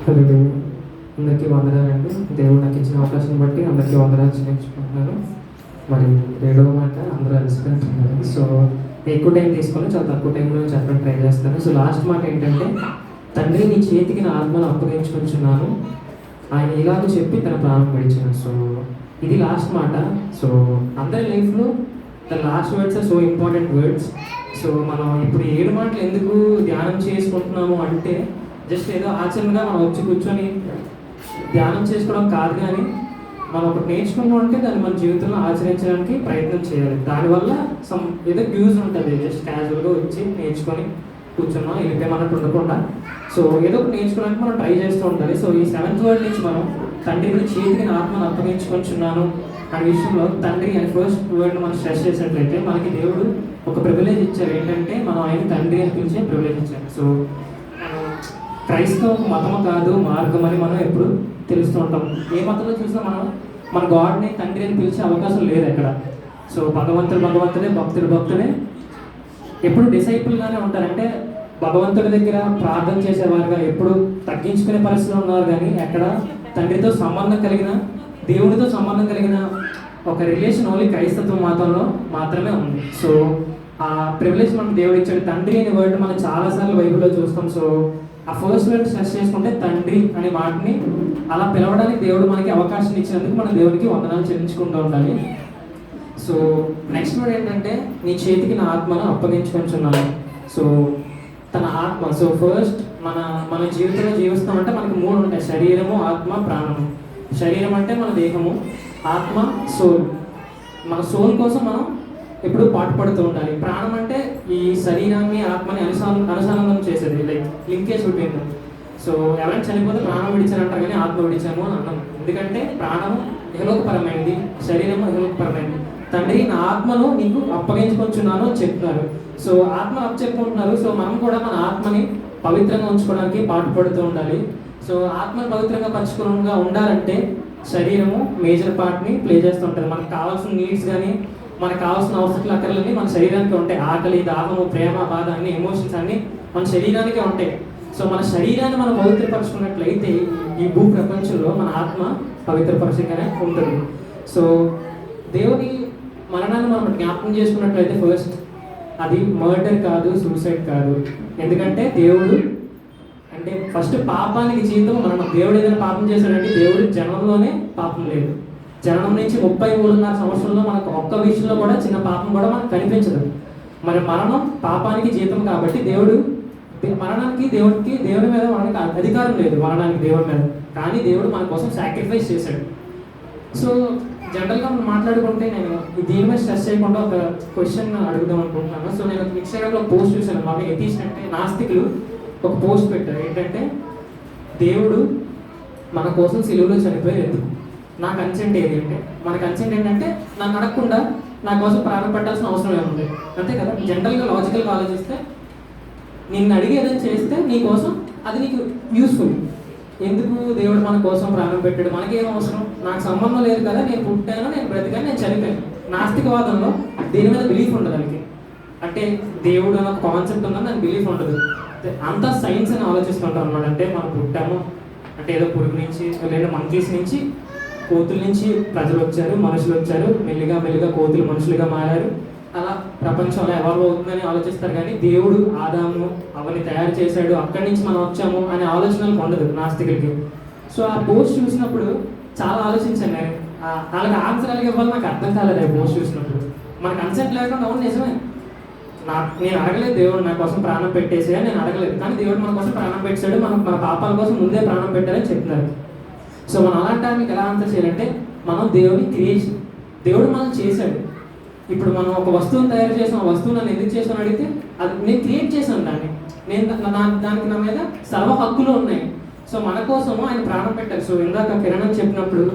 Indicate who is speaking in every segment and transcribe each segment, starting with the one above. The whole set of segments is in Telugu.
Speaker 1: హలో, అందరికీ వందనాలండి. దేవుడు నాకు ఇచ్చిన అవకాశం బట్టి అందరికీ వందనాలు చెల్లించుకుంటున్నాను. మరి రెండవ మాట అందరూ అనుసరించుకున్నారు. సో ఎక్కువ టైం తీసుకొని చాలా తక్కువ టైంలో చెప్పడం ట్రై చేస్తాను. సో లాస్ట్ మాట ఏంటంటే, తండ్రి నీ చేతికి నా ఆత్మను అప్పగించుకుంటున్నాను, ఆయన ఇలాగ చెప్పి తన ప్రాణం విడిచాను. సో ఇది లాస్ట్ మాట. సో అందరి లైఫ్లో the last words are so important words. So మనం ఇప్పుడు 7 మాటలు ఎందుకు ధ్యానం చేసుకుంటున్నాము అంటే, జస్ట్ ఏదో ఆచరణగా మనం వచ్చి కూర్చొని ధ్యానం చేసుకోవడం కాదు, కానీ మనం ఒకటి నేర్చుకున్నాం అంటే దాన్ని మన జీవితంలో ఆచరించడానికి ప్రయత్నం చేయాలి. దానివల్ల ఏదో యూజ్ ఉంటుంది. జస్ట్ క్యాజువల్గా వచ్చి నేర్చుకొని కూర్చున్నాం వెళ్ళిపోయామన్నట్టు ఉండకుండా, సో ఏదో ఒకటి నేర్చుకోవడానికి మనం ట్రై చేస్తూ ఉండాలి. సో ఈ 7th వర్డ్ నుంచి మనం తండ్రిని చేతికి నా ఆత్మను అప్పగించుకుంటున్నాను అనే విషయంలో తండ్రి అని ఫస్ట్ వర్డ్ని మనం స్ట్రెస్ చేసినట్లయితే, మనకి దేవుడు ఒక ప్రివిలేజ్ ఇచ్చారు. ఏంటంటే మనం ఆయన తండ్రి అని పిలిచే ప్రివిలేజ్ ఇచ్చారు. సో క్రైస్తవ మతము కాదు, మార్గం అని మనం ఎప్పుడు తెలుస్తూ ఉంటాం. ఏ మతంలో చూసినా మనం మన గాడ్ని తండ్రి అని పిలిచే అవకాశం లేదు ఎక్కడ. సో భగవంతుడే, భక్తుడే ఎప్పుడు డిసైపుల్గానే ఉంటారు. అంటే భగవంతుడి దగ్గర ప్రార్థన చేసేవారుగా ఎప్పుడు తగ్గించుకునే పరిస్థితులు ఉన్నారు, కానీ ఎక్కడ తండ్రితో సంబంధం కలిగిన, దేవుడితో సంబంధం కలిగిన ఒక రిలేషన్ ఓన్లీ క్రైస్తవ మతంలో మాత్రమే ఉంది. సో ఆ ప్రివిలేజ్ మనకు దేవుడు ఇచ్చాడు. తండ్రి అనే వర్డ్ మనం చాలాసార్లు బైబిల్లో చూస్తాం. సో ఆ ఫస్ట్ వర్డ్ సెర్చ్ చేసుకుంటే తండ్రి అనే మాటని అలా పిలవడానికి దేవుడు మనకి అవకాశం ఇచ్చినందుకు మనం దేవుడికి వందనాలు చెల్లించుకుంటూ ఉండాలి. సో నెక్స్ట్ వర్డ్ ఏంటంటే, నీ చేతికి నా ఆత్మను అప్పగించుకుంటున్నాను. సో తన ఆత్మ. సో ఫస్ట్ మన జీవితంలో జీవిస్తామంటే మనకి 3 ఉంటాయి: శరీరము, ఆత్మ, ప్రాణము. శరీరం అంటే మన దేహము, ఆత్మ సోల్. మన సోల్ కోసం మనం ఎప్పుడు పాటుపడుతూ ఉండాలి. ప్రాణం అంటే ఈ శరీరాన్ని ఆత్మని అనుసంధానం చేసేది, లైక్ లింకేజ్ బిట్వీన్. సో ఎవరైనా చనిపోతే ప్రాణం విడిచారంటారు, కానీ ఆత్మ విడిచాము అని అన్నాం. ఎందుకంటే ప్రాణము ఇహలోకపరమైనది, శరీరము ఇహలోకపరమైనది. తండ్రి నా ఆత్మను నీకు అప్పగించుకొచ్చున్నాను అని చెప్తున్నారు. సో ఆత్మను అప్పచెప్పుకుంటున్నారు. సో మనం కూడా మన ఆత్మని పవిత్రంగా ఉంచుకోవడానికి పాటుపడుతూ ఉండాలి. సో ఆత్మను పవిత్రంగా పరచుకోవడంగా ఉండాలంటే శరీరము మేజర్ పార్ట్ని ప్లే చేస్తూ ఉంటుంది. మనకు కావాల్సిన నీడ్స్ కానీ, మనకు కావాల్సిన అవసరాలు అక్కర్లన్నీ మన శరీరానికి ఉంటాయి. ఆకలి, దాహము, ప్రేమ, బాధ అన్ని ఎమోషన్స్ అన్నీ మన శరీరానికే ఉంటాయి. సో మన శరీరాన్ని మనం పవిత్రపరచుకున్నట్లయితే ఈ భూ ప్రపంచంలో మన ఆత్మ పవిత్రపరచగానే ఉంటుంది. సో దేవుని మరణాన్ని మనం జ్ఞాపకం చేసుకున్నట్లయితే ఫస్ట్ అది మర్డర్ కాదు, సూసైడ్ కాదు. ఎందుకంటే దేవుడు అంటే ఫస్ట్ పాపానికి జీవితం మరణం. దేవుడు ఏదైనా పాపం చేశాడంటే, దేవుడు జనంలోనే పాపం లేదు. జనం నుంచి 33.5 సంవత్సరంలో మనకు ఒక్క విషయంలో కూడా చిన్న పాపం కూడా మనకు కనిపించదు. మరి మరణం పాపానికి జీతం కాబట్టి మరణానికి దేవుడి మీద మనకి అధికారం లేదు, మరణానికి దేవుడి మీద. కానీ దేవుడు మన కోసం సాక్రిఫైస్ చేశాడు. సో జనరల్గా మనం మాట్లాడుకుంటే, నేను దీని మీద స్ట్రెస్ చేయకుండా ఒక క్వశ్చన్ అడుగుదాం అనుకుంటున్నాను. సో నేను ఇన్స్టాగ్రామ్లో పోస్ట్ చూశాను. మాకు ఎథీస్ట్ అంటే నాస్తికులు ఒక పోస్ట్ పెట్టారు. ఏంటంటే, దేవుడు మన కోసం సిలువలో చనిపోయారు ఎందుకు? నా కన్సెంట్ ఏది అంటే, మన కన్సెంట్ ఏంటంటే నన్ను అడగకుండా నా కోసం ప్రాణం పెట్టాల్సిన అవసరం ఏముంది? అంతే కదా. జనరల్గా లాజికల్గా ఆలోచిస్తే, నిన్ను అడిగి ఏదైనా చేస్తే నీ కోసం అది నీకు యూస్ఫుల్. ఎందుకు దేవుడు మన కోసం ప్రాణం పెట్టాడు? మనకేం అవసరం? నాకు సంబంధం లేదు కదా, నేను పుట్టాను, నేను బ్రతికాను, నేను చనిపోయాను. నాస్తికవాదంలో దీని మీద బిలీఫ్ ఉండదు వాళ్ళకి. అంటే దేవుడు అన్న కాన్సెప్ట్ ఉందని దానికి బిలీఫ్ ఉండదు. అంతా సైన్స్ అని ఆలోచిస్తుంటాం అన్నమాట. అంటే మనం పుట్టాము అంటే ఏదో పురుగు నుంచి, లేదా మంకీస్ నుంచి, కోతుల నుంచి ప్రజలు వచ్చారు, మనుషులు వచ్చారు, మెల్లిగా కోతులు మనుషులుగా మారారు, అలా ప్రపంచంలో ఎవాల్వ్ అవుతుందని ఆలోచిస్తారు. కానీ దేవుడు ఆదాము అవన్నీ తయారు చేశాడు, అక్కడి నుంచి మనం వచ్చాము అనే ఆలోచనలకు ఉండదు నాస్తికులకి. సో ఆ పోస్ట్ చూసినప్పుడు చాలా ఆలోచించాను నేను. వాళ్ళకి ఆన్సర్ అలాగే ఇవ్వాలి నాకు అర్థం కాలేదు. ఆ పోస్ట్ చూసినప్పుడు మన కన్సెంట్ లేకుండా అవును నిజమే, నేను అడగలేదు దేవుడు నా కోసం ప్రాణం పెట్టేసి అని నేను అడగలేదు. కానీ దేవుడు మన కోసం ప్రాణం పెట్టాడు, మన పాపాల కోసం ముందే ప్రాణం పెట్టారని చెప్తున్నారు. సో మనం అలాంటి టైంకి ఎలా ఆన్సర్ చేయాలంటే, మనం దేవుని క్రియేషన్, దేవుడు మనం చేశాడు. ఇప్పుడు మనం ఒక వస్తువుని తయారు చేసాం, ఆ వస్తువు నన్ను ఎందుకు చేసాను అడిగితే, అది నేను క్రియేట్ చేశాను దాన్ని, దానికి నా మీద సర్వ హక్కులు ఉన్నాయి. సో మన కోసము ఆయన ప్రాణం పెట్టారు. సో ఇందాక కిరణం చెప్పినప్పుడు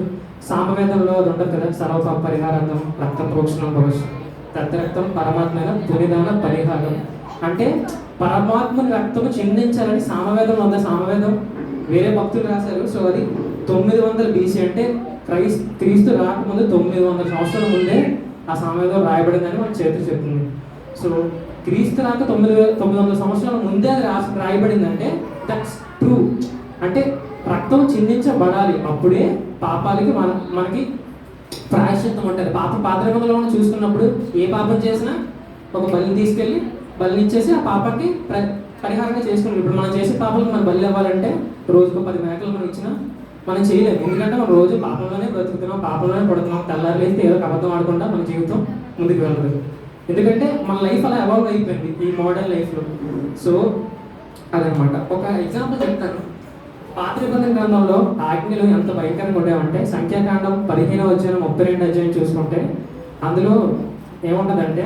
Speaker 1: సామవేదంలో అది ఉంటుంది కదా, సర్వపాప పరిహారార్థం రక్త ప్రోక్షణం భవిష్యత్ తద్రక్తం పరమాత్మైన పునిదాన పరిహారం. అంటే పరమాత్మని రక్తము చిందించాలని సామవేదం ఉంది. సామవేదం వేరే భక్తులు రాశారు. సో అది 900 BC, అంటే క్రీస్తు రాకముందు 900 సంవత్సరాల ముందే ఆ సామవేదం రాయబడిందని మన చరిత్ర చెప్తుంది. సో క్రీస్తు రాక 900 సంవత్సరాల ముందే అది రాయబడిందంటే దట్స్ ట్రూ. అంటే రక్తం చిందించబడాలి, అప్పుడే పాపాలకి మనకి ప్రాయశ్చిత్తం ఉంటుంది. పాత నిబంధనలో మనం చూసుకున్నప్పుడు ఏ పాపం చేసినా ఒక బలిని తీసుకెళ్ళి బలిని ఇచ్చేసి ఆ పాపానికి పరిహారంగా చేసుకున్నాం. ఇప్పుడు మనం చేసే పాపాలకు మనం బలి అవ్వాలంటే రోజుకు 10 మేకలు మనం ఇచ్చినా మనం చేయలేము. ఎందుకంటే మనం రోజు పాపంలోనే బ్రతుకుతున్నాం, పాపంలోనే పడుతున్నాం. తెల్లారు లేస్తే ఏదో అబద్ధం ఆడకుండా మన జీవితం ముందుకు వెళ్ళదు. ఎందుకంటే మన లైఫ్ అలా ఎవాల్వ్ అయిపోయింది ఈ మోడర్న్ లైఫ్లో. సో అదనమాట. ఒక ఎగ్జాంపుల్ చెప్తాను. పాత నిబంధన గ్రంథంలో ఆజ్ఞలు ఎంత భయంకరంగా ఉండేవంటే, సంఖ్యాకాండం 15వ అధ్యాయం 32వ అధ్యాయం చూసుకుంటే అందులో ఏముంటుందంటే,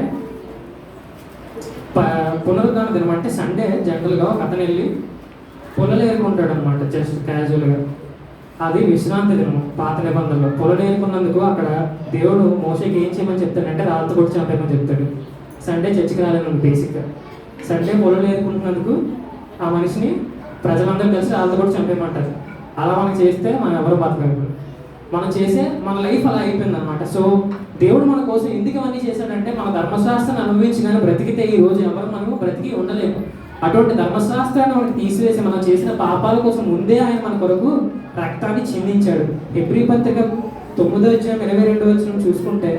Speaker 1: పునరుద్ధాన దినం అంటే సండే జనరల్గా ఒక అతను వెళ్ళి పొలలు ఏరుకుంటాడు అనమాట, జస్ట్ క్యాజువల్గా. అది విశ్రాంతి దినము పాత నిబంధనలో. పొలలు ఏరుకున్నందుకు అక్కడ దేవుడు మోషేకి ఏం చేయమని చెప్తాడంటే రాళ్ళతో కొట్టి చంపేయమని చెప్తాడు. సండే చర్చికి రాలేను బేసిక్గా. సండే పొలలు ఏరుకుంటున్నందుకు ఆ మనిషిని ప్రజలందరూ కలిసి రాళ్ళతో కొట్టి చంపేయమంటారు. అలా మనం చేస్తే మనం ఎవరు బతకలేదు. మనం చేసే మన లైఫ్ అలా అయిపోయింది అనమాట. సో దేవుడు మన కోసం ఎందుకు అవన్నీ చేశాడంటే, మన ధర్మశాస్త్రాన్ని అనుభవించి కానీ బ్రతికితే ఈ రోజు ఎవరు మనము బ్రతికి ఉండలేము. అటువంటి ధర్మశాస్త్రాన్ని మనకి తీసివేసి మనం చేసిన పాపాల కోసం ముందే ఆయన మన కొరకు రక్తాన్ని చిందించాడు. హెబ్రీ పత్రిక 9వ అధ్యాయం 22వ వచనం చూసుకుంటే,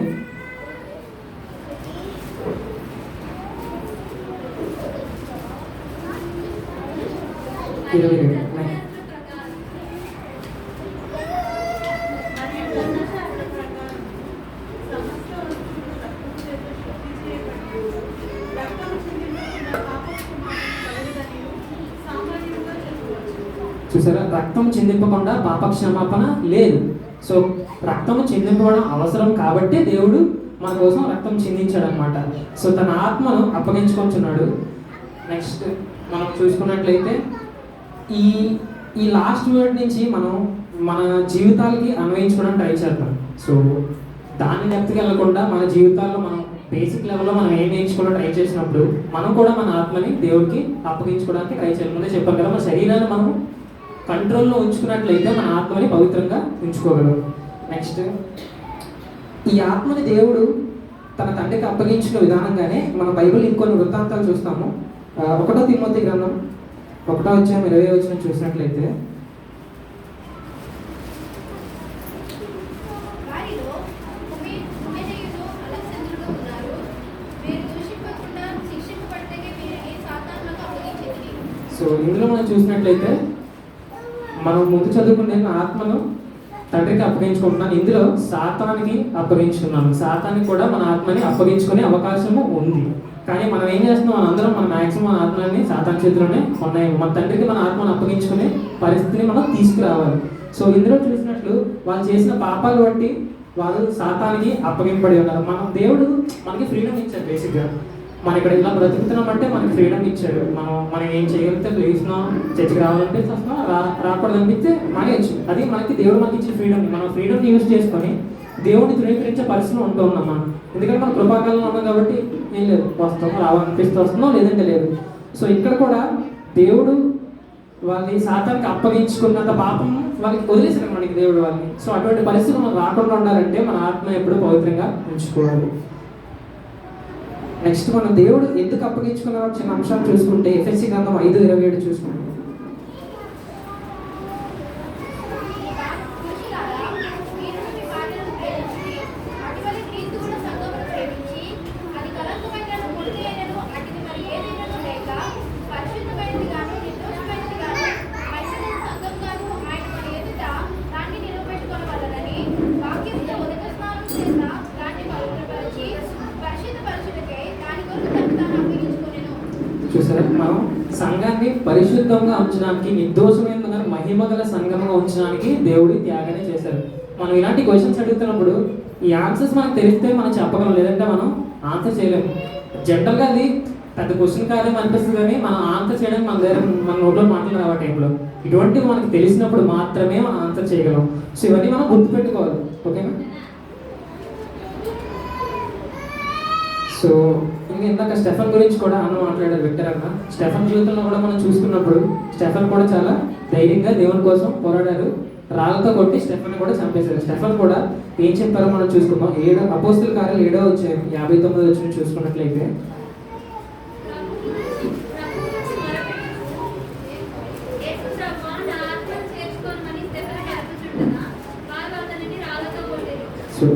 Speaker 1: చూసారా, రక్తం చిందింపకుండా పాప క్షమాపణ లేదు. సో రక్తం చిందింపడం అవసరం కాబట్టి దేవుడు మన కోసం రక్తం చిందించాడు అనమాట. సో తన ఆత్మను అప్పగించుకుంటున్నాడు. నెక్స్ట్ మనం చూసుకున్నట్లయితే ఈ ఈ లాస్ట్ వర్డ్ నుంచి మనం మన జీవితాలకి అన్వయించుకోవడానికి ట్రై చేద్దాం. సో దాన్ని డెప్త్కి వెళ్ళకుండా మన జీవితాల్లో మనం బేసిక్ లెవెల్లో మనం ఏం నేర్చుకోవడం ట్రై చేసినప్పుడు మనం కూడా మన ఆత్మని దేవుడికి అప్పగించుకోవడానికి ట్రై చేయాలి. ముందే చెప్పాం కదా, మన శరీరాన్ని మనం కంట్రోల్లో ఉంచుకున్నట్లయితే మన ఆత్మని పవిత్రంగా ఉంచుకోగలం. నెక్స్ట్ ఈ ఆత్మని దేవుడు తన తండ్రికి అప్పగించిన విధానంగానే మన బైబిల్ ఇంకొన్ని వృత్తాంతాలు చూస్తాము. 1 తిమోతి గ్రంథం 1వ అధ్యాయం 20వ వచనం చూసినట్లయితే, సో ఇందులో మనం చూసినట్లయితే మనం ముందు చదువుకునే ఆత్మను తండ్రికి అప్పగించుకుంటున్నాను, ఇందులో సాతానికి అప్పగించుకున్నాను. సాతానికి కూడా మన ఆత్మని అప్పగించుకునే అవకాశము ఉంది. కానీ మనం ఏం చేస్తున్నాం, మన అందరం మన మ్యాక్సిమం మన ఆత్మని సాతాన్ చేతిలోనే ఉన్నాయి. మన తండ్రికి మన ఆత్మను అప్పగించుకునే పరిస్థితిని మనం తీసుకురావాలి. సో ఇందులో చూసినట్లు వాళ్ళు చేసిన పాపాలు బట్టి వాళ్ళు సాతానికి అప్పగింపబడి ఉన్నారు. దేవుడు మనకి ఫ్రీడమ్ ఇచ్చారు. బేసిక్గా మనం ఇక్కడ ఇలా బ్రతుకుతున్నాం అంటే మనకి ఫ్రీడమ్ ఇచ్చాడు. మనం ఏం చేయగలిగితే లేస్తున్నాం, చర్చికి రావాలంటే వస్తున్నాం, రాకూడదనిపిస్తే మానేయచ్చు. అది మనకి దేవుడు మనకి ఇచ్చిన ఫ్రీడమ్. మనం ఫ్రీడమ్ యూజ్ చేసుకొని దేవుడిని ధృవీకరించే పరిస్థితిలో ఉంటూ ఉన్నాం మనం. ఎందుకంటే మనం కృపాకాలంలో ఉన్నాం కాబట్టి ఏం లేదు, వస్తాం, రావాలనిపిస్తే వస్తున్నాం, లేదంటే లేదు. సో ఇక్కడ కూడా దేవుడు వాళ్ళని సాతానికి అప్పగించుకున్నంత పాపం వాళ్ళకి వదిలేసారు మనకి దేవుడు వాళ్ళని. సో అటువంటి పరిస్థితులు మనం రాకుండా ఉండాలంటే మన ఆత్మ ఎప్పుడు పవిత్రంగా ఉంచుకోవాలి. నెక్స్ట్ మనం దేవుడు ఎందుకు అప్పగించుకున్న చిన్న అంశాలు చూసుకుంటే, ఎఫెసీ గ్రంథం 5:27 చూసుకుంటాం. చూసారా, మనం సంఘాన్ని పరిశుద్ధంగా ఉంచడానికి, నిర్దోషమైన మహిమగల సంఘంగా ఉంచడానికి దేవుడి త్యాగాన్ని చేశారు. మనం ఇలాంటి క్వశ్చన్స్ అడుగుతున్నప్పుడు ఈ ఆన్సర్స్ మనకు తెలిస్తే మనం చెప్పగలం, లేదంటే మనం ఆన్సర్ చేయలేము. జనరల్గా అది పెద్ద క్వశ్చన్ కాదేమో అనిపిస్తుంది, కానీ మనం ఆన్సర్ చేయడానికి మన దగ్గర మన నోట్లో మాటలు రావ టైంలో ఇటువంటివి మనకు తెలిసినప్పుడు మాత్రమే మనం ఆన్సర్ చేయగలం. సో ఇవన్నీ మనం గుర్తుపెట్టుకోవాలి. ఓకేనా? సో ఇందాక స్టెఫన్ గురించి కూడా అన్న మాట్లాడారు, విక్టర్ అన్న. స్టెఫన్ జీవితంలో కూడా మనం చూసుకున్నప్పుడు స్టెఫన్ కూడా చాలా ధైర్యంగా దేవుని కోసం పోరాడారు. రాళ్ళతో కొట్టి స్టెఫన్ కూడా చంపేశారు. స్టెఫన్ కూడా ఏం చెప్పారో మనం చూసుకుందాం. అపోస్తుల కార్యాలు 7వ అధ్యాయం 59వ వచనం చూసుకున్నట్లయితే,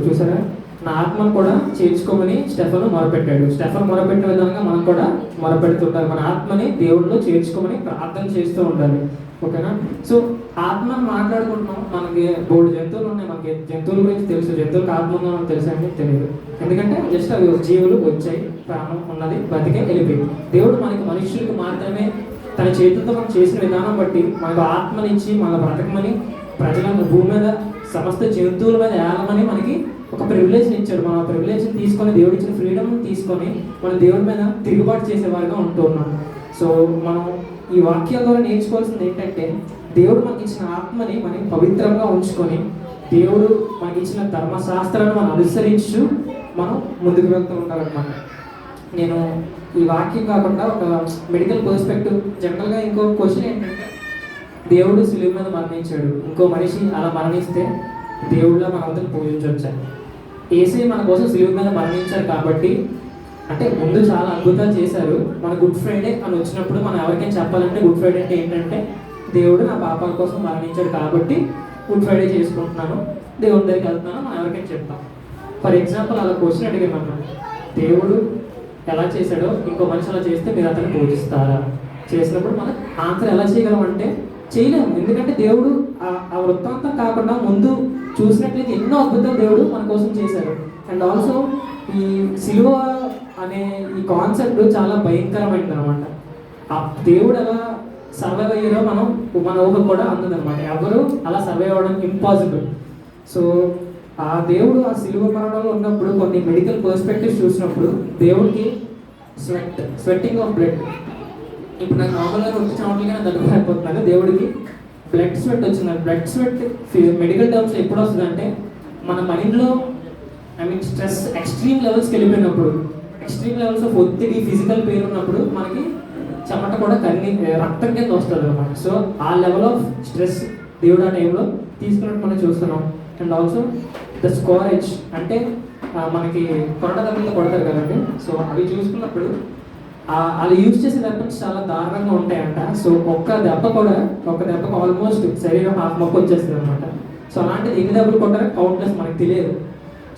Speaker 1: చూసారా, నా ఆత్మను కూడా చేర్చుకోమని స్టెఫను మొరపెట్టాడు. స్టెఫన్ మొరపెట్టే విధంగా మనం కూడా మొరపెడుతుంటారు. మన ఆత్మని దేవుడిలో చేర్చుకోమని ప్రార్థన చేస్తూ ఉండాలి. ఓకేనా? సో ఆత్మను మాట్లాడుకుంటున్నాం. మనకి బోర్డు జంతువులు ఉన్నాయి, మనకి జంతువుల గురించి తెలుసు. జంతువులకు ఆత్మ ఉందని తెలుసా అండి? తెలియదు. ఎందుకంటే జస్ట్ అవి జీవులు వచ్చాయి, ప్రాణం ఉన్నది, బతికే వెళ్ళిపోయింది. దేవుడు మనకి మనుషులకు మాత్రమే తన చేతులతో మనం చేసిన విధానం బట్టి మనకు ఆత్మనిచ్చి మన బ్రతకమని, ప్రజలను భూమి మీద సమస్త జంతువుల మీద ఏలమని మనకి ఒక ప్రివిలేజ్ని ఇచ్చాడు. మన ప్రివిలేజ్ని తీసుకొని, దేవుడు ఇచ్చిన ఫ్రీడమ్ తీసుకొని మనం దేవుడి మీద తిరుగుబాటు చేసేవారుగా ఉంటున్నాం. సో మనం ఈ వాక్యాల ద్వారా నేర్చుకోవాల్సింది ఏంటంటే, దేవుడు మనకి ఇచ్చిన ఆత్మని మనం పవిత్రంగా ఉంచుకొని, దేవుడు మనకి ఇచ్చిన ధర్మశాస్త్రాన్ని మనం అనుసరించు మనం ముందుకు వెళ్తూ ఉండాలన్నమాట. నేను ఈ వాక్యం కాకుండా ఒక మెడికల్ పర్స్పెక్టివ్, జనరల్గా ఇంకో క్వశ్చన్ ఏంటంటే, దేవుడు శిలువ మీద మరణించాడు, ఇంకో మనిషి అలా మరణిస్తే దేవుడిలా మన అందరిని పూజించవచ్చు. యేసయ్య మన కోసం శిలువ మీద మరణించారు కాబట్టి, అంటే ముందు చాలా అద్భుతాలు చేశారు. మన గుడ్ ఫ్రైడే అని వచ్చినప్పుడు మనం ఎవరికైనా చెప్పాలంటే, గుడ్ ఫ్రైడే అంటే ఏంటంటే, దేవుడు నా పాపాల కోసం మరణించాడు కాబట్టి గుడ్ ఫ్రైడే చేసుకుంటున్నాను, దేవుడి దగ్గరికి వెళ్తున్నాను మనం ఎవరికైనా చెప్తాం. ఫర్ ఎగ్జాంపుల్ అలా క్వశ్చన్ అడిగామన్నా, దేవుడు ఎలా చేశాడో ఇంకో మనిషి అలా చేస్తే మీరు అతన్ని పూజిస్తారా? చేసినప్పుడు మనం ఆన్సర్ ఎలా చేయగలం అంటే చేయలేము. ఎందుకంటే దేవుడు ఆ వృత్తాంతం కాకుండా ముందు చూసినట్లయితే ఎన్నో అద్భుతాలు దేవుడు మన కోసం చేశారు. అండ్ ఆల్సో ఈ సిలువ అనే ఈ కాన్సెప్ట్ చాలా భయంకరమైనది అనమాట. ఆ దేవుడు ఎలా సర్వైవ్ అయ్యారో మన ఊహకు కూడా అందదనమాట. ఎవరు అలా సర్వైవ్ అవ్వడం ఇంపాసిబుల్. సో ఆ దేవుడు ఆ సిలువ మరణంలో ఉన్నప్పుడు కొన్ని మెడికల్ పర్స్పెక్టివ్స్ చూసినప్పుడు దేవుడికి స్వెట్టింగ్ ఆఫ్ బ్లడ్, ఇప్పుడు నాకు నార్మల్గా వచ్చి చోట్లగా దగ్గరైపోతున్నాను, దేవుడికి బ్లడ్ స్వెట్ వచ్చింది. బ్లడ్ స్వెట్ మెడికల్ టర్మ్స్ ఎప్పుడు వస్తుంది అంటే, మన మైండ్లో స్ట్రెస్ ఎక్స్ట్రీమ్ లెవెల్స్కి వెళ్ళిపోయినప్పుడు, ఎక్స్ట్రీమ్ లెవెల్స్ ఆఫ్ ఒత్తిడి, ఫిజికల్ పెయిన్ ఉన్నప్పుడు మనకి చెమట కూడా రక్తం కింద వస్తుంది అనమాట. సో ఆ లెవెల్ ఆఫ్ స్ట్రెస్ దేవుడు ఆ టైంలో తీసుకున్నట్టు మనం చూస్తున్నాం. అండ్ ఆల్సో ద స్కోరేజ్, అంటే మనకి కొరట దెబ్బలతో కొడతారు కదండి. సో అవి చూసుకున్నప్పుడు వాళ్ళు యూజ్ చేసే వెపన్స్ చాలా దారుణంగా ఉంటాయంట. సో ఒక్క దెబ్బకు ఆల్మోస్ట్ శరీరం హాఫ్ మొక్క వచ్చేస్తుంది అనమాట. సో అలాంటిది ఎన్ని దెబ్బలు కొట్టారో కౌంట్లెస్ మనకు తెలియదు.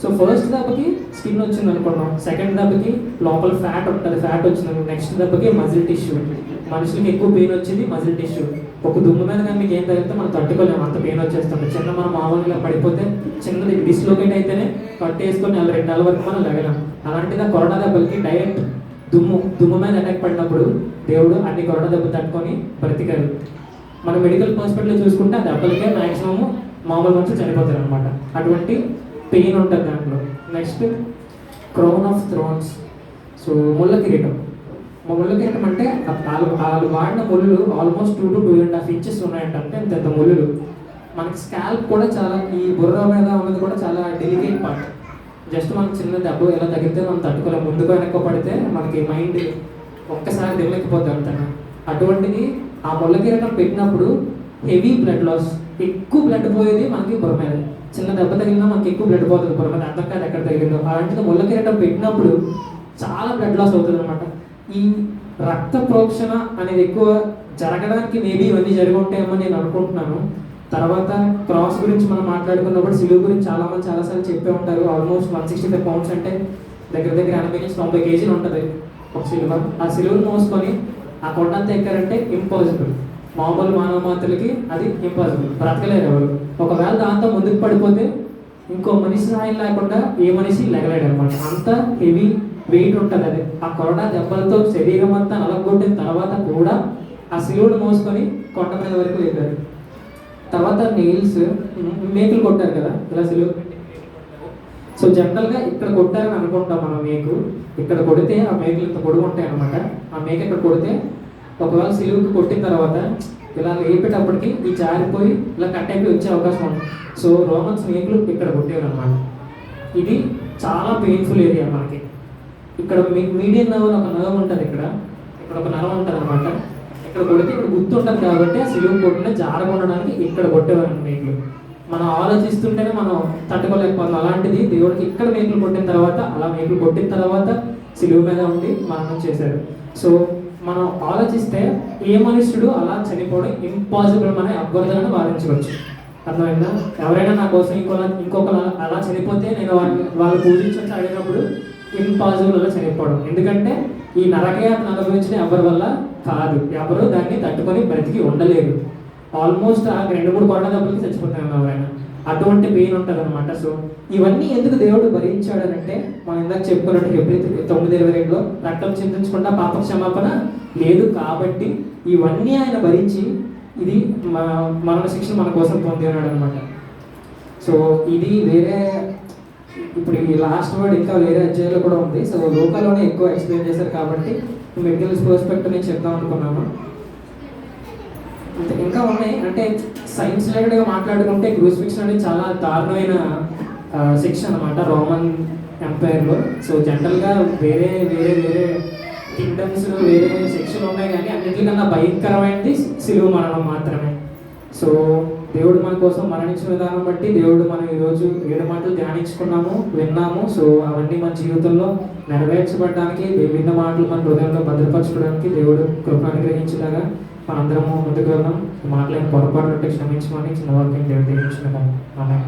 Speaker 1: సో ఫస్ట్ దెబ్బకి స్కిన్ వచ్చింది అనుకున్నాం, సెకండ్ దెబ్బకి లోపల ఫ్యాట్ ఉంటుంది, ఫ్యాట్ వచ్చింది, నెక్స్ట్ దెబ్బకి మజిల్ టిష్యూ, మనుషులకి ఎక్కువ పెయిన్ వచ్చింది మజిల్ టిష్యూ. ఒక దుమ్ము మీద కానీ మీకు ఏం తగిలితే మనం తట్టుకోలేము, అంత పెయిన్ వచ్చేస్తుంది. చిన్న మనం మామూలుగా పడిపోతే చిన్నది డిస్లోకేట్ అయితేనే కట్టేసుకొని 2 నెలల వరకు మనం లెగలేం. అలాంటిది ఆ కొరడా దెబ్బలకి డైరెక్ట్ దుమ్ము మీద అటాక్ పడినప్పుడు దేవుడు అన్ని కొరడా దెబ్బలు తట్టుకొని బ్రతికారు. మన మెడికల్ పర్స్పెక్టివ్లో చూసుకుంటే ఆ దెబ్బలకే మ్యాక్సిమం మామూలు మనుషులు చనిపోతారు అనమాట. అటువంటి పెయిన్ ఉంటుంది దాంట్లో. Next crown of Thrones. So ముళ్ళ కిరీటం అంటే వాళ్ళు వాడిన ముళ్ళు ఆల్మోస్ట్ 2 to 2.5 inches ఉన్నాయంట. అంటే ఇంత ముళ్ళు. మనకి స్కాల్ప్ కూడా చాలా, ఈ బుర్ర మీద ఉన్నది కూడా చాలా డెలికేట్ పార్ట్. జస్ట్ మనకు చిన్న దెబ్బ ఎలా తగిలితే మనం తట్టుకోలేం, ముందుకు వెనక్కి పడితే మనకి మైండ్ ఒక్కసారి దిమ్మెక్కిపోద్ది అంత. అటువంటిది ఆ ముళ్ళ కిరీటం పెట్టినప్పుడు హెవీ బ్లడ్ లాస్, ఎక్కువ బ్లడ్ పోయేది మనకి బుర్ర మీద. చిన్న దెబ్బ తగిలినా మనకి ఎక్కువ బ్లడ్ పోతుంది బుర్ర మీద, అర్థం కాదు ఎక్కడ తగిలిందో. అలాంటిది ముళ్ళ కిరీటం పెట్టినప్పుడు చాలా బ్లడ్ లాస్ అవుతుంది అనమాట. ఈ రక్త ప్రోక్షణ అనేది ఎక్కువ జరగడానికి మేబీ ఇవన్నీ జరిగి ఉంటాయేమో నేను అనుకుంటున్నాను. తర్వాత క్రాస్ గురించి మనం మాట్లాడుకున్నప్పుడు సిలువ గురించి చాలామంది చాలాసార్లు చెప్పే ఉంటారు. ఆల్మోస్ట్ 165 pounds అంటే దగ్గర 80 నుంచి 90 kg ఉంటుంది ఒక సిలువ. ఆ సిలువను మోసుకొని ఆ కొండంతా ఎక్కారంటే ఇంపాసిబుల్. మామూలు మానవ మాత్రలకి అది ఇంపాసిబుల్, బ్రతకలేరు ఎవరు. ఒకవేళ దాంతో ముందుకు పడిపోతే ఇంకో మనిషి సహాయం లేకుండా ఏ మనిషి లెగలేడు అనమాట. అంత హెవీ వెయిట్ ఉంటుంది అది. ఆ కొరడా దెబ్బలతో శరీరం అంతా నలగొట్టిన తర్వాత కూడా ఆ సిలువను మోసుకొని కొండ మీద వరకు వెళ్ళారు. తర్వాత నెయిల్స్, మేకులు కొట్టారు కదా ఇలా సిలువ. సో జనరల్గా ఇక్కడ కొట్టారని అనుకుంటాం మనం. ఇక్కడ కొడితే ఆ మేకులు ఇంత పొడుగు ఉంటాయి అనమాట. ఆ మేక ఇక్కడ కొడితే ఒకవేళ సిలువకి కొట్టిన తర్వాత ఇలా లేపేటప్పటికి ఈ జారిపోయి ఇలా కట్ అయిపోయి వచ్చే అవకాశం ఉంది. సో రోమన్స్ మేకులు ఇక్కడ కొట్టేవారు అనమాట. ఇది చాలా పెయిన్ఫుల్ ఏరియా మనకి. ఇక్కడ మీడియం నర్వ్ ఒక నర్వ్ ఉంటుంది, ఇక్కడ ఒక నర్వ్ ఉంటుంది అనమాట. ఇక్కడ కొడితే ఇక్కడ గుర్తుంటుంది కాబట్టి ఆ సిలువ కొట్టిన జారకుండడానికి ఇక్కడ కొట్టేవారు మేకులు. మనం ఆలోచిస్తుంటేనే మనం తట్టుకోలేకపోతున్నాం. అలాంటిది దేవుడికి ఇక్కడ మేకులు కొట్టిన తర్వాత, అలా మేకులు కొట్టిన తర్వాత సిలువ మీద ఉండి మరణం చేశారు. సో మనం ఆలోచిస్తే ఏ మనుష్యుడు అలా చనిపోవడం ఇంపాసిబుల్, మనం అభ్యర్థులను వాదించవచ్చు. అర్థమైందా? ఎవరైనా నా కోసం ఇంకొకరు అలా చనిపోతే నేను వాళ్ళు పూజించొచ్చు అడిగినప్పుడు ఇంపాసిబుల్ అలా చనిపోవడం. ఎందుకంటే ఈ నరకయాతను అనుభవించిన ఎవరి వల్ల కాదు, ఎవరు దాన్ని తట్టుకొని బ్రతికి ఉండలేరు. ఆల్మోస్ట్ ఆ 2-3 కొరడా దెబ్బలకి చచ్చిపోతాను ఎవరైనా. అటువంటి పెయిన్ ఉంటుంది అనమాట. సో ఇవన్నీ ఎందుకు దేవుడు భరించాడనంటే, మనం ఇందాక చెప్పుకున్నట్టు Hebrew 9:22లో రక్తం చిందించకుండా పాప క్షమాపణ లేదు కాబట్టి ఇవన్నీ ఆయన భరించి ఇది మరణ శిక్ష మన కోసం పొంది ఉన్నాడు అనమాట. సో ఇది వేరే, ఇప్పుడు ఈ లాస్ట్ వర్డ్ ఇంకా వేరే అధ్యాయంలో కూడా ఉంది. సో లోకల్లోనే ఎక్కువ ఎక్స్ప్లెయిన్ చేశారు కాబట్టి మెడికల్ పర్స్పెక్టివ్ నేను చెప్దాం అనుకున్నాను. ఇంకా ఉన్నాయి. అంటే సైన్స్ రిలేటెడ్గా మాట్లాడుకుంటే క్రూసిఫిక్షన్ అనేది చాలా దారుణమైన శిక్ష అనమాట రోమన్ ఎంపైర్లో. సో జనరల్గా వేరే వేరే వేరే కింగ్డమ్స్ వేరే శిక్షలు ఉన్నాయి, కానీ అన్నింటికన్నా భయంకరమైనది శిలువ మరణం మాత్రమే. సో దేవుడు మన కోసం మరణించిన విధానం బట్టి దేవుడు మనం ఈరోజు 7 మాటలు ధ్యానించుకున్నాము, విన్నాము. సో అవన్నీ మన జీవితంలో నెరవేర్చబడడానికి, విన్న మాటలు మన హృదయంలో భద్రపరచుకోవడానికి దేవుడు కృప అనుగ్రహించేలాగా మనందరము ముందుకు వెళ్దాం. మాటలను పొరపాటు క్షమించమని చిన్న వాక్యం దేవుడు దీవించుకున్నాము. ఆమేన్.